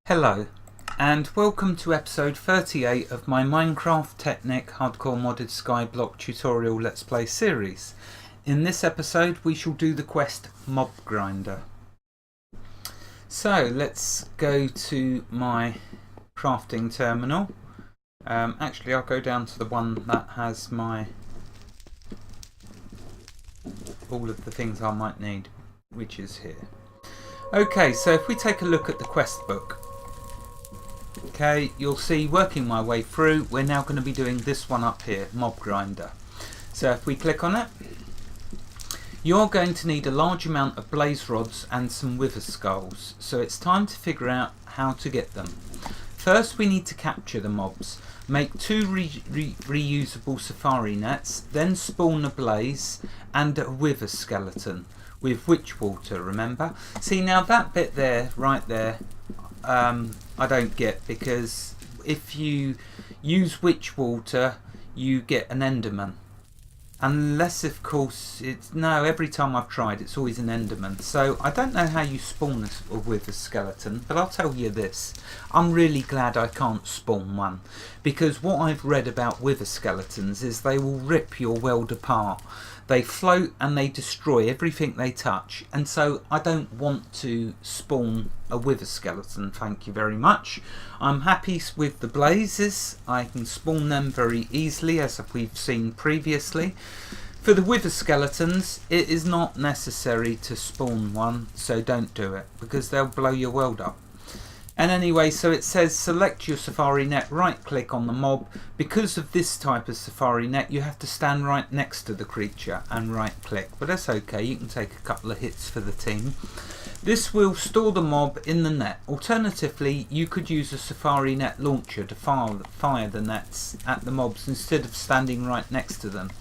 Hello, and welcome to episode 38 of my Minecraft Technic Hardcore Modded Skyblock tutorial Let's Play series. In this episode we shall do the quest Mob Grinder. So let's go to my crafting terminal. Actually I'll go down to the one that has my all of the things I might need, which is here. Okay, so if we take a look at the quest book, okay, you'll see working my way through, we're now going to be doing this one up here, Mob Grinder. So if we click on it, you're going to need a large amount of blaze rods and some wither skulls. So it's time to figure out how to get them. First we need to capture the mobs. Make two reusable safari nets, then spawn a blaze and a wither skeleton with witch water, remember? See, now that bit there, right there, I don't get, because if you use witch water you get an enderman, unless of course it's every time I've tried it's always an enderman. So I don't know how you spawn this with a skeleton, but I'll tell you this, I'm really glad I can't spawn one, because what I've read about wither skeletons is they will rip your world apart. They float and they destroy everything they touch, and so I don't want to spawn a wither skeleton, thank you very much. I'm happy with the blazes, I can spawn them very easily as we've seen previously. For the wither skeletons it is not necessary to spawn one, so don't do it because they'll blow your world up. And anyway, so it says select your safari net, right click on the mob. Because of this type of safari net you have to stand right next to the creature and right click, but that's okay, you can take a couple of hits for the team. This will store the mob in the net. Alternatively you could use a safari net launcher to fire the nets at the mobs instead of standing right next to them.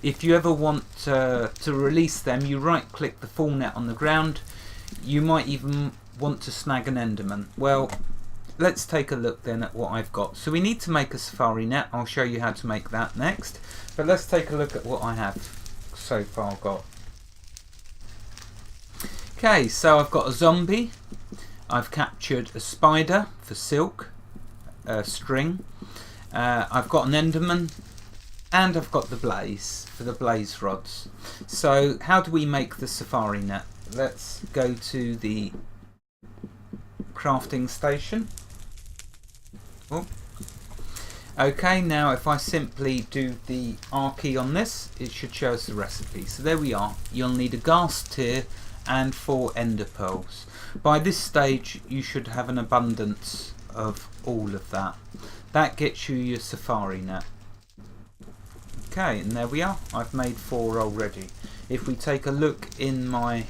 If you ever want to release them, you right click the full net on the ground. You might even want to snag an enderman. Well, let's take a look then at what I've got. So we need to make a safari net. I'll show you how to make that next, but let's take a look at what I have so far got. Okay, so I've got a zombie, I've captured a spider for silk, string, I've got an enderman, and I've got the blaze for the blaze rods. So how do we make the safari net? Let's go to the crafting station. Oh. Okay, now if I simply do the R key on this, it should show us the recipe. So there we are. You'll need a ghast tear and 4 ender pearls. By this stage you should have an abundance of all of that. That gets you your safari net. Okay, and there we are. I've made 4 already. If we take a look in my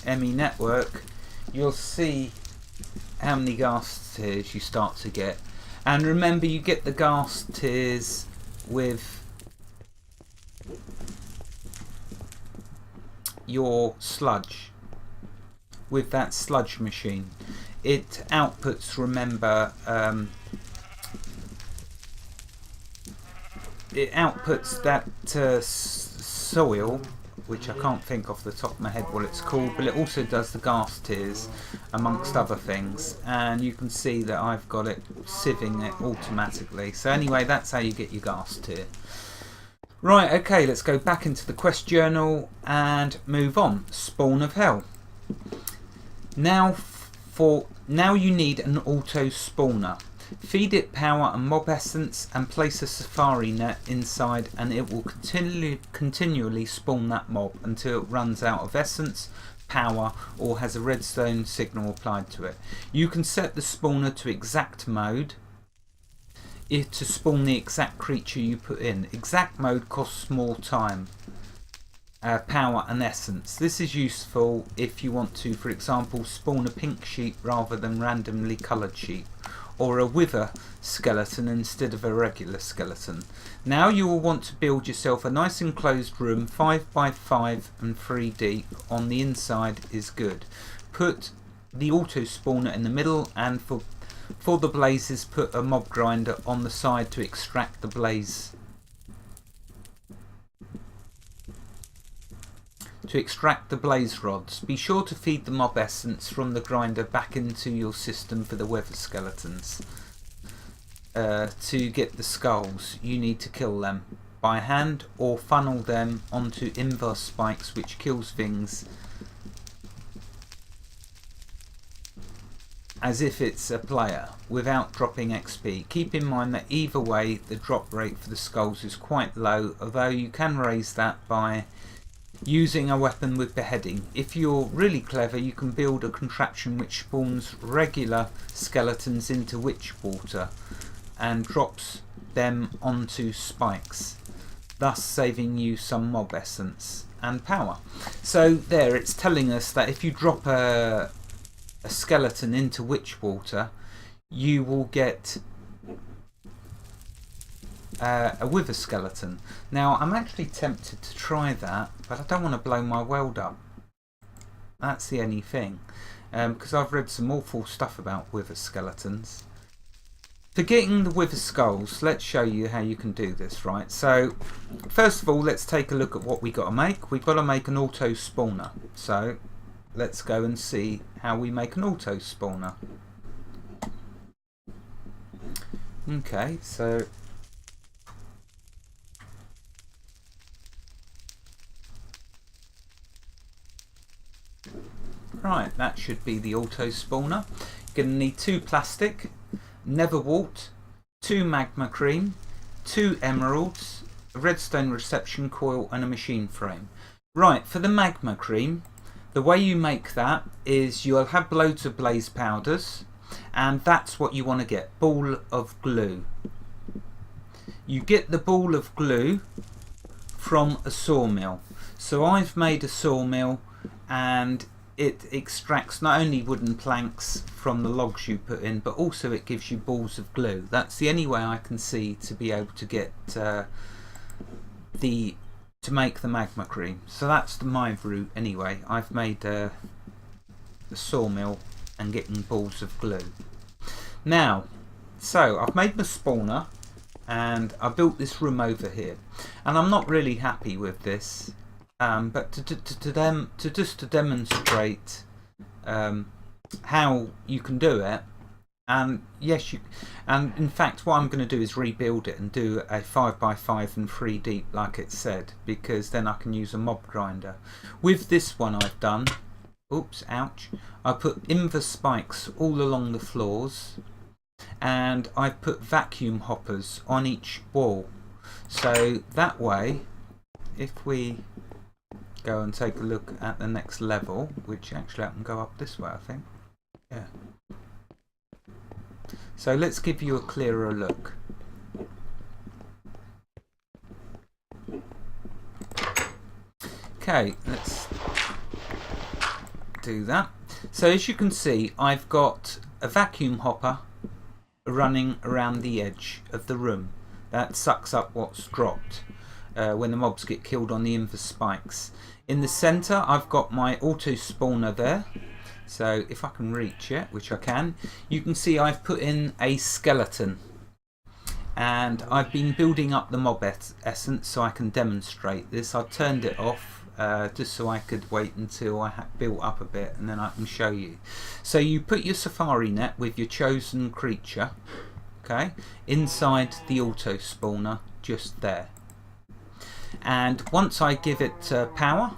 ME network, you'll see how many ghast tears you start to get. And remember, you get the ghast tears with your sludge, with that sludge machine. It outputs, remember, it outputs that soil, which I can't think off the top of my head what it's called, but it also does the ghast tears amongst other things, and you can see that I've got it sieving it automatically. So anyway, that's how you get your ghast tear. Right, okay, let's go back into the quest journal and move on. Spawn of hell. Now you need an auto spawner. Feed it power and mob essence and place a safari net inside, and it will continually spawn that mob until it runs out of essence, power, or has a redstone signal applied to it. You can set the spawner to exact mode to spawn the exact creature you put in. Exact mode costs more time, power and essence. This is useful if you want to, for example, spawn a pink sheep rather than randomly coloured sheep, or a wither skeleton instead of a regular skeleton. Now you will want to build yourself a nice enclosed room, 5 by 5 and 3 deep. On the inside is good. Put the auto spawner in the middle, and for the blazes put a mob grinder on the side to extract the blaze to extract the blaze rods. Be sure to feed the mob essence from the grinder back into your system for the wither skeletons. To get the skulls, you need to kill them by hand or funnel them onto inverse spikes, which kills things as if it's a player without dropping XP. Keep in mind that either way the drop rate for the skulls is quite low, although you can raise that by using a weapon with beheading. If you're really clever, you can build a contraption which spawns regular skeletons into witch water and drops them onto spikes, thus saving you some mob essence and power. So there, it's telling us that if you drop a skeleton into witch water, you will get a wither skeleton. Now I'm actually tempted to try that, but I don't want to blow my world up. That's the only thing, because I've read some awful stuff about wither skeletons. For getting the wither skulls, let's show you how you can do this, right? So first of all, let's take a look at what we got to make. We've got to make an auto spawner. So let's go and see how we make an auto spawner. Okay, so right, that should be the auto spawner. You're going to need 2 plastic, nether wart, 2 magma cream, 2 emeralds, a redstone reception coil and a machine frame. Right, for the magma cream, the way you make that is you'll have loads of blaze powders, and that's what you want to get, ball of glue. You get the ball of glue from a sawmill. So I've made a sawmill, and it extracts not only wooden planks from the logs you put in, but also it gives you balls of glue. That's the only way I can see to be able to get to make the magma cream. So that's my route anyway. I've made a sawmill and getting balls of glue. Now, so I've made my spawner and I built this room over here, and I'm not really happy with this. But to demonstrate how you can do it, and yes, and in fact what I'm going to do is rebuild it and do a 5x5 and 3 deep like it said, because then I can use a mob grinder. With this one I've done, oops, ouch, I put inverse spikes all along the floors, and I've put vacuum hoppers on each wall, so that way if we go and take a look at the next level, which actually I can go up this way, I think. Yeah. So let's give you a clearer look. Okay, let's do that. So as you can see, I've got a vacuum hopper running around the edge of the room that sucks up what's dropped when the mobs get killed on the inverse spikes. In the center I've got my auto spawner there, so if I can reach it, which I can, you can see I've put in a skeleton, and I've been building up the mob essence so I can demonstrate this. I turned it off just so I could wait until I had built up a bit, and then I can show you. So you put your safari net with your chosen creature, okay, inside the auto spawner just there. And once I give it power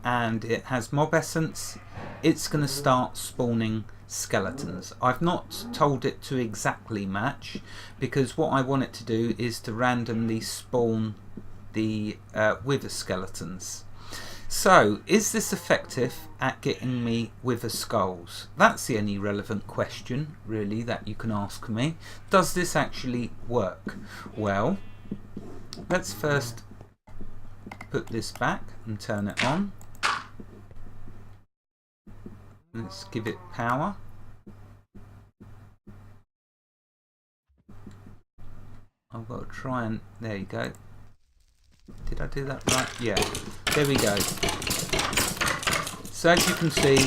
and it has mob essence, it's going to start spawning skeletons. I've not told it to exactly match, because what I want it to do is to randomly spawn the wither skeletons. So is this effective at getting me wither skulls? That's the only relevant question really that you can ask me. Does this actually work? Well, let's first put this back and turn it on. Let's give it power. I've got to try and, there you go. Did I do that right? Yeah, there we go. So as you can see,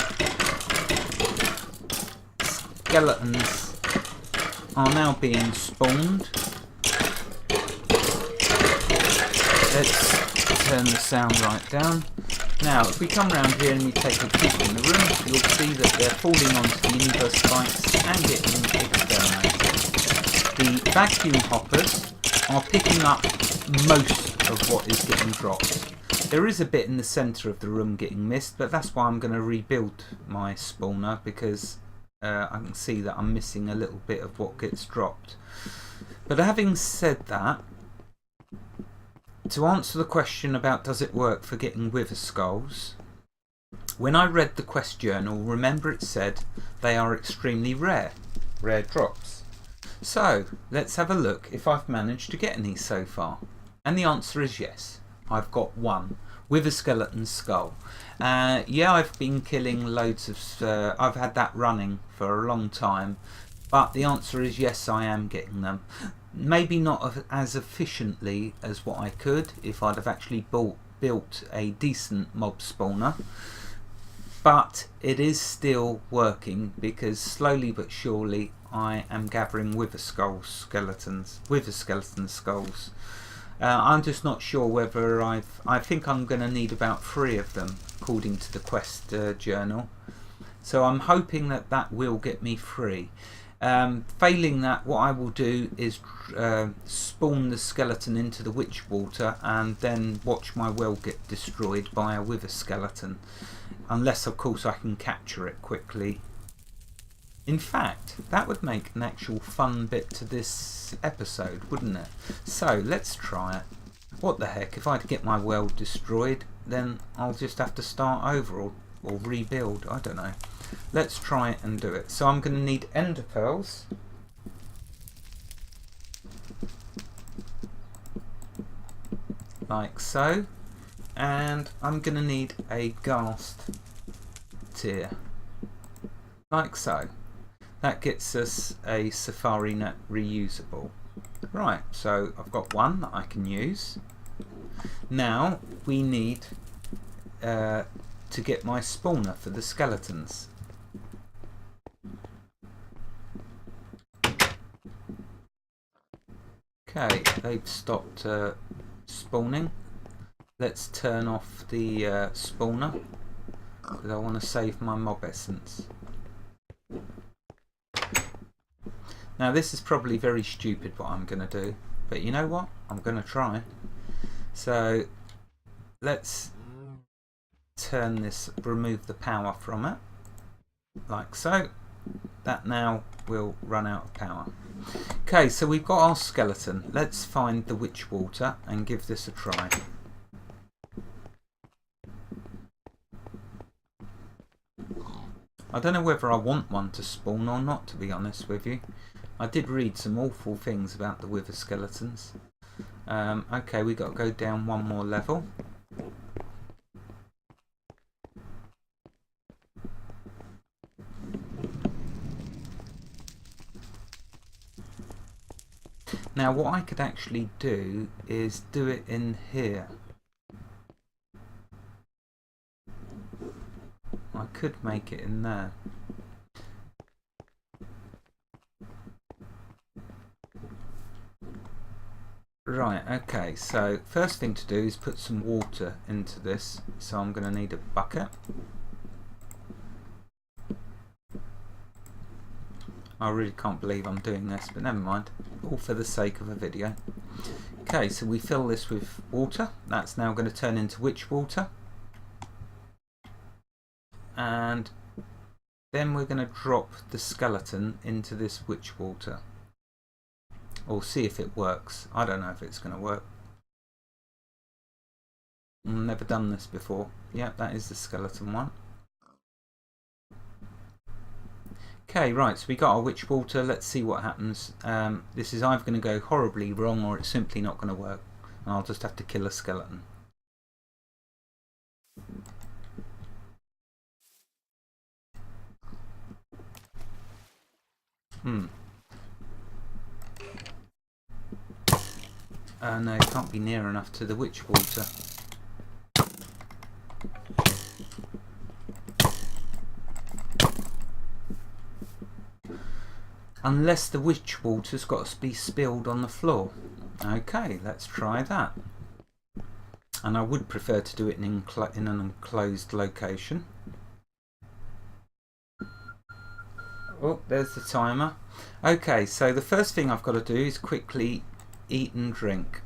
skeletons are now being spawned. Let's turn the sound right down. Now, if we come around here and we take a peek in the room, you'll see that they're falling onto the universe spikes and getting exterminated. The vacuum hoppers are picking up most of what is getting dropped. There is a bit in the centre of the room getting missed, but that's why I'm going to rebuild my spawner, because I can see that I'm missing a little bit of what gets dropped. But having said that, to answer the question about does it work for getting wither skulls, when I read the quest journal, remember it said they are extremely rare drops. So let's have a look if I've managed to get any so far. And the answer is yes. I've got one. Wither skeleton skull. Yeah, I've been killing loads of... I've had that running for a long time. But the answer is yes, I am getting them. Maybe not as efficiently as what I could if I'd have actually built a decent mob spawner. But it is still working, because slowly but surely I am gathering wither skeleton skulls. I'm just not sure whether I think I'm going to need about 3 of them according to the quest journal. So I'm hoping that that will get me 3. Failing that, what I will do is spawn the skeleton into the witch water and then watch my well get destroyed by a wither skeleton. Unless, of course, I can capture it quickly. In fact, that would make an actual fun bit to this episode, wouldn't it? So, let's try it. What the heck, if I get my well destroyed, then I'll just have to start over or rebuild, I don't know. Let's try it and do it. So I'm going to need ender pearls. Like so. And I'm going to need a ghast tear. Like so. That gets us a safari net reusable. Right, so I've got one that I can use. Now we need to get my spawner for the skeletons. Okay, they've stopped spawning. Let's turn off the spawner, because I want to save my mob essence. Now this is probably very stupid what I'm going to do, but you know what? I'm going to try. So let's turn this, remove the power from it, like so. That now will run out of power. Okay, so we've got our skeleton. Let's find the witch water and give this a try. I don't know whether I want one to spawn or not, to be honest with you. I did read some awful things about the wither skeletons. Okay, we got to go down one more level. Now what I could actually do is do it in here. I could make it in there. Right, okay, so first thing to do is put some water into this. So I'm going to need a bucket. I really can't believe I'm doing this, but never mind. All for the sake of a video. Okay, so we fill this with water. That's now going to turn into witch water. And then we're going to drop the skeleton into this witch water. Or see if it works. I don't know if it's going to work. I've never done this before. Yep, that is the skeleton one. Okay, right, so we got our witch water. Let's see what happens. This is either going to go horribly wrong or it's simply not going to work. And I'll just have to kill a skeleton. No, it can't be near enough to the witch water. Unless the witch water's got to be spilled on the floor. Okay, let's try that. And I would prefer to do it in an enclosed location. Oh, there's the timer. Okay, so the first thing I've got to do is quickly eat and drink,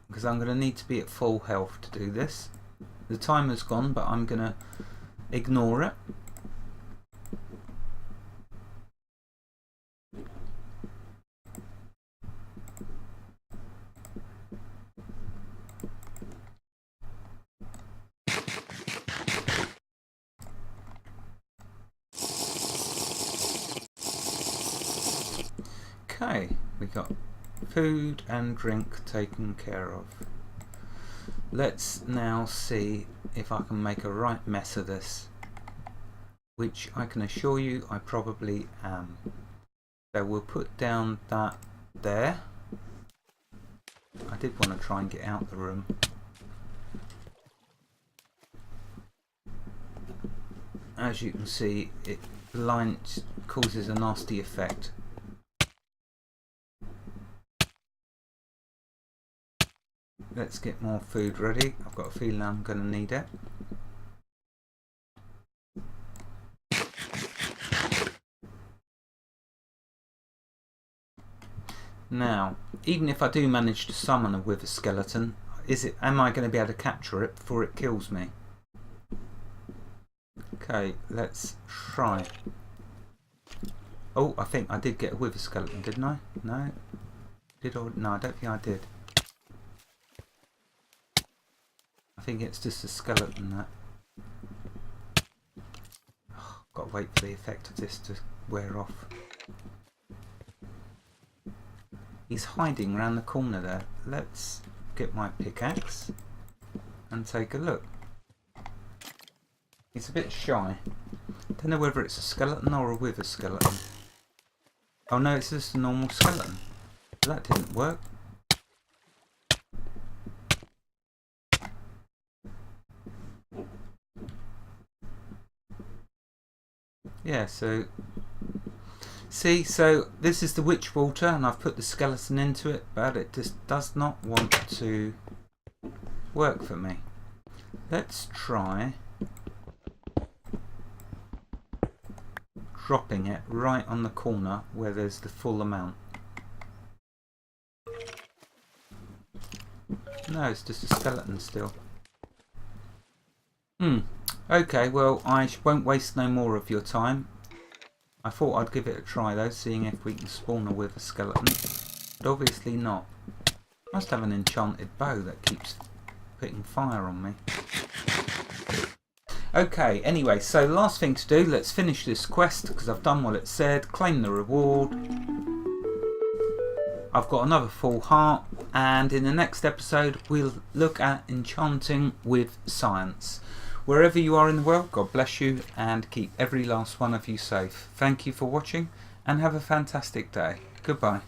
because I'm going to need to be at full health to do this. The timer's gone, but I'm going to ignore it. Okay, we got food and drink taken care of. Let's now see if I can make a right mess of this, which I can assure you I probably am. So we'll put down that there. I did want to try and get out the room. As you can see, it causes a nasty effect. Let's get more food ready. I've got a feeling I'm going to need it. Now, even if I do manage to summon a wither skeleton, am I going to be able to capture it before it kills me? Okay, let's try. Oh, I think I did get a wither skeleton, didn't I? No? No, I don't think I did. I think it's just a skeleton that... Oh, got to wait for the effect of this to wear off. He's hiding around the corner there. Let's get my pickaxe and take a look. He's a bit shy. Don't know whether it's a skeleton or a wither skeleton. Oh no, it's just a normal skeleton. That didn't work. Yeah, so see, so this is the witch water and I've put the skeleton into it, but it just does not want to work for me. Let's try dropping it right on the corner where there's the full amount. No, it's just a skeleton still. Okay, well, I won't waste no more of your time. I thought I'd give it a try though, seeing if we can spawn a wither skeleton. But obviously not. Must have an enchanted bow that keeps putting fire on me. Okay, anyway, so last thing to do, let's finish this quest because I've done what it said. Claim the reward. I've got another full heart, and in the next episode we'll look at enchanting with science. Wherever you are in the world, God bless you and keep every last one of you safe. Thank you for watching and have a fantastic day. Goodbye.